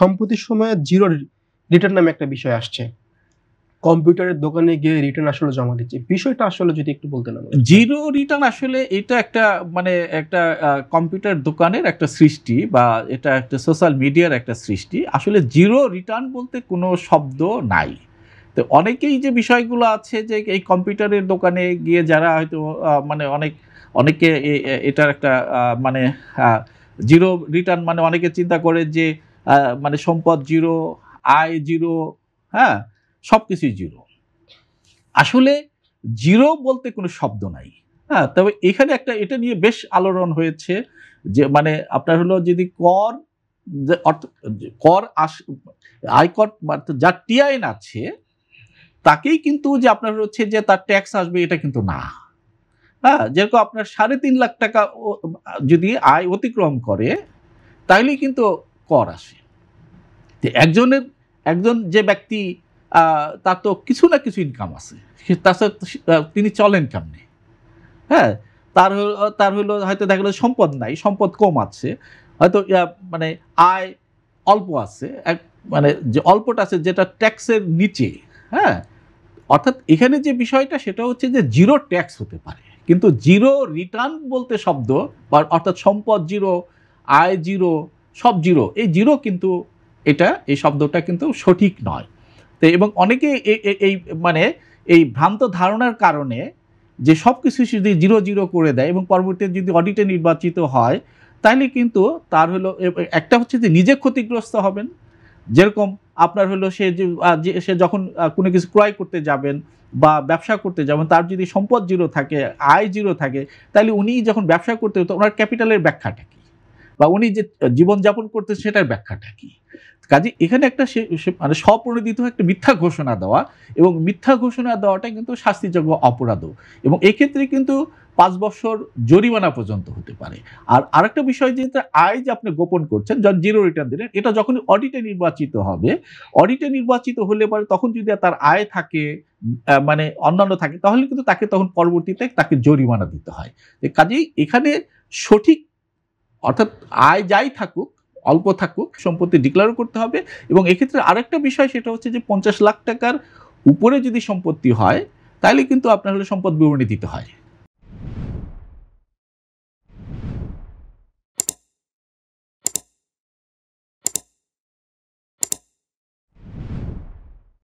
সম্প্রতি সময়ে zero return নামে একটা বিষয় আসছে। কম্পিউটারের দোকানে গিয়ে রিটার্ন আসলে জমা দিচ্ছি। বিষয়টা আসলে যদি একটু বলতেন আমাকে। জিরো রিটার্ন আসলে এটা একটা মানে একটা কম্পিউটার দোকানের একটা সৃষ্টি বা এটা একটা সোশ্যাল মিডিয়ার একটা সৃষ্টি। আসলে জিরো রিটার্ন বলতে কোনো শব্দ নাই। তো অনেকেই যে বিষয়গুলো আছে যে এই কম্পিউটারের দোকানে গিয়ে যারা হয়তো মানে অনেকে এটার একটা মানে জিরো রিটার্ন মানে অনেকে চিন্তা করে যে মানে সম্পদ জিরো, আয় জিরো, হ্যাঁ, সবকিছুই জিরো। আসলে জিরো বলতে কোনো শব্দ নাই। হ্যাঁ, তবে এখানে একটা এটা নিয়ে বেশ আলোড়ন হয়েছে যে মানে আপনার হলো যদি কর যে কর আয়কর যার টিআইএন আছে তাকেই কিন্তু যে আপনার হচ্ছে যে তার ট্যাক্স আসবে এটা কিন্তু না। হ্যাঁ, যেরকম আপনার ৩.৫ লাখ টাকা যদি আয় অতিক্রম করে তাহলেই কিন্তু কর আসে। একজন যে ব্যক্তি তার তো কিছু না কিছু ইনকাম আছে, তাছাড়া তিনি চলেন কেমনে? হ্যাঁ, তার হলো হয়তো দেখা গেল সম্পদ নাই, সম্পদ কম আছে, হয়তো মানে আয় অল্প আছে, মানে যে অল্পটা আছে যেটা ট্যাক্সের নিচে। হ্যাঁ, অর্থাৎ এখানে যে বিষয়টা সেটা হচ্ছে যে জিরো ট্যাক্স হতে পারে, কিন্তু জিরো রিটার্ন বলতে শব্দ অর্থাৎ সম্পদ জিরো, আয় জিরো, সব জিরো, এই জিরো কিন্তু এই শব্দটা কিন্তু সঠিক নয়। তো এবং অনেকে এই মানে এই ভ্রান্ত ধারণার কারণে যে সব কিছু যদি জিরো জিরো করে দেয় এবং পরবর্তীতে যদি অডিটে নির্বাচিত হয় তাহলে কিন্তু তার হলো একটা হচ্ছে যে নিজে ক্ষতিগ্রস্ত হবেন। যেরকম আপনার হলো সে যখন কোনো কিছু ক্রয় করতে যাবেন বা ব্যবসা করতে যাবেন, তার যদি সম্পদ জিরো থাকে, আয় জিরো থাকে, তাহলে উনি যখন ব্যবসা করতে তো ওনার ক্যাপিটালের ব্যাখ্যাটা কি, বা উনি যে জীবনযাপন করতে সেটার ব্যাখ্যাটা কি। কাজে এখানে একটা মানে স্বপ্রণোদিত একটা মিথ্যা ঘোষণা দেওয়া, এবং মিথ্যা ঘোষণা দেওয়াটা কিন্তু শাস্তিযোগ্য অপরাধও, এবং এক্ষেত্রে কিন্তু ৫ বছর জরিমানা পর্যন্ত হতে পারে। আর আরেকটা বিষয় যে আয় যে আপনি গোপন করছেন, যখন জিরো রিটার্ন দিলেন, এটা যখন অডিটে নির্বাচিত হবে, অডিটে নির্বাচিত হলে পরে তখন যদি তার আয় থাকে মানে অন্যান্য থাকে, তাহলে কিন্তু তাকে তখন পরবর্তীতে তাকে জরিমানা দিতে হয়। কাজেই এখানে সঠিক অর্থাৎ আয় যাই থাকুক, অল্প থাকুক, সম্পত্তি ডিক্লেয়ার করতে হবে। এবং এক্ষেত্রে আরেকটা বিষয় সেটা হচ্ছে যে ৫০ লাখ টাকার উপরে যদি সম্পত্তি হয় তাহলে কিন্তু আপনার হলে সম্পদ বিবরণী দিতে হয়।